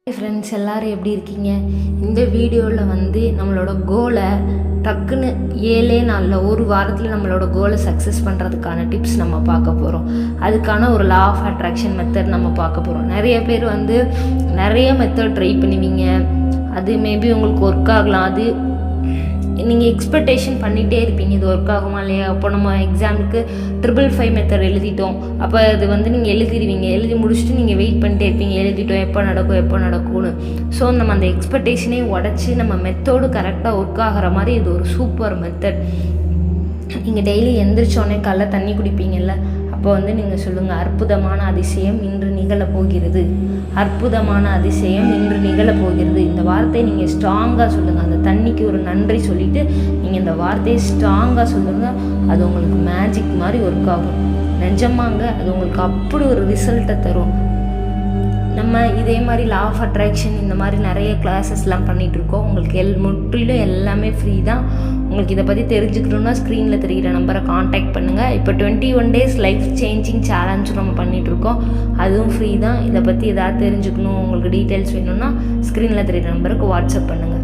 Friends எல்லோரும் எப்படி இருக்கீங்க? இந்த வீடியோவில் நம்மளோட கோலை டக்குன்னு 7 நாளில் ஒரு வாரத்தில் நம்மளோட கோலை சக்ஸஸ் பண்ணுறதுக்கான டிப்ஸ் நம்ம பார்க்க போகிறோம். அதுக்கான ஒரு லா ஆஃப் அட்ராக்ஷன் மெத்தட் நம்ம பார்க்க போகிறோம். நிறைய பேர் நிறைய மெத்தட் ட்ரை பண்ணுவீங்க. அது மேபி உங்களுக்கு ஒர்க் ஆகலாம். அது நீங்கள் எக்ஸ்பெக்டேஷன் பண்ணிகிட்டே இருப்பீங்க, இது ஒர்க் ஆகுமா இல்லையா. அப்போ நம்ம எக்ஸாமுக்கு 555 மெத்தட் எழுதிட்டோம். அப்போ அது நீங்கள் எழுதிடுவீங்க. எழுதி முடிச்சுட்டு நீங்கள் வெயிட் பண்ணிட்டே இருப்பீங்க, எழுதிட்டோம் எப்போ நடக்கும்னு. ஸோ நம்ம அந்த எக்ஸ்பெக்டேஷனே உடச்சி நம்ம மெத்தோடு கரெக்டாக ஒர்க் ஆகிற மாதிரி இது ஒரு சூப்பர் மெத்தட். நீங்கள் டெய்லி எந்திரிச்சோடனே காலைல தண்ணி குடிப்பீங்கல்ல, அப்போ நீங்கள் சொல்லுங்கள், அற்புதமான அதிசயம் இன்று நிகழப்போகிறது, அற்புதமான அதிசயம் இன்று நிகழப்போகிறது. இந்த வார்த்தையை நீங்கள் ஸ்ட்ராங்காக சொல்லுங்கள். அந்த தண்ணிக்கு ஒரு நன்றி சொல்லிவிட்டு நீங்கள் இந்த வார்த்தையை ஸ்ட்ராங்காக சொல்லுங்கள். அது உங்களுக்கு மேஜிக் மாதிரி ஒர்க் ஆகும். நிஜமாங்க, அது உங்களுக்கு அப்படி ஒரு ரிசல்ட்டை தரும். நம்ம இதே மாதிரி லா ஆஃப் அட்ராக்ஷன் இந்த மாதிரி நிறைய கிளாஸஸ்லாம் பண்ணிகிட்ருக்கோம். உங்களுக்கு முற்றிலும் எல்லாமே ஃப்ரீ தான். உங்களுக்கு இதை பற்றி தெரிஞ்சுக்கணுன்னா ஸ்க்ரீனில் தெரிகிற நம்பரை காண்டாக்ட் பண்ணுங்கள். இப்போ 21 days லைஃப் சேஞ்சிங் சேலஞ்சும் நம்ம பண்ணிகிட்ருக்கோம். அதுவும் ஃப்ரீ தான். இதை பற்றி எதாவது தெரிஞ்சுக்கணும், உங்களுக்கு டீட்டெயில்ஸ் வேணும்னா ஸ்க்ரீனில் தெரிகிற நம்பருக்கு வாட்ஸ்அப் பண்ணுங்கள்.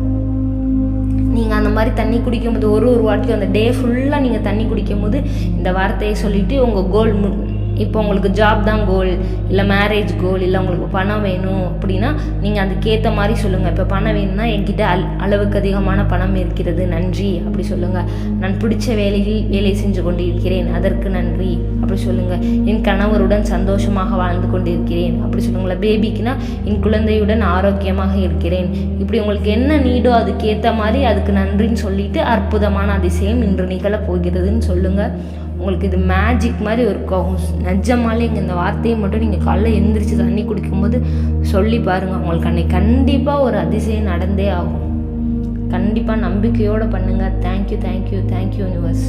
நீங்கள் அந்த மாதிரி தண்ணி குடிக்கும்போது ஒரு வாட்டியும் அந்த டே ஃபுல்லாக நீங்கள் தண்ணி குடிக்கும்போது இந்த வார்த்தையை சொல்லிவிட்டு உங்கள் கோல் இப்போ உங்களுக்கு ஜாப் தான் கோல், இல்லை மேரேஜ் கோல், இல்லை உங்களுக்கு பணம் வேணும் அப்படின்னா நீங்கள் அதுக்கேற்ற மாதிரி சொல்லுங்கள். இப்போ பணம் வேணும்னா என்கிட்ட அளவுக்கு அதிகமான பணம் இருக்கிறது, நன்றி அப்படி சொல்லுங்கள். நான் பிடிச்ச வேலையில் வேலை செஞ்சு கொண்டு இருக்கிறேன், அதற்கு நன்றி அப்படி சொல்லுங்கள். என் கணவருடன் சந்தோஷமாக வாழ்ந்து கொண்டு இருக்கிறேன் அப்படி சொல்லுங்களேன். பேபிக்குன்னா என் குழந்தையுடன் ஆரோக்கியமாக இருக்கிறேன். இப்படி உங்களுக்கு என்ன நீடோ அதுக்கேற்ற மாதிரி அதுக்கு நன்றின்னு சொல்லிவிட்டு அற்புதமான அதிசயம் இன்று நிகழப் போகிறதுன்னு சொல்லுங்கள். உங்களுக்கு இது மேஜிக் மாதிரி ஒர்க் ஆகும். நிஜமாலே இந்த வார்த்தையை மட்டும் நீங்கள் காலைல எந்திரிச்சு தண்ணி குடிக்கும்போது சொல்லி பாருங்கள். உங்களுக்கு அன்னைக்கு கண்டிப்பாக ஒரு அதிசயம் நடந்தே ஆகும். கண்டிப்பாக நம்பிக்கையோடு பண்ணுங்கள். Thank you universe.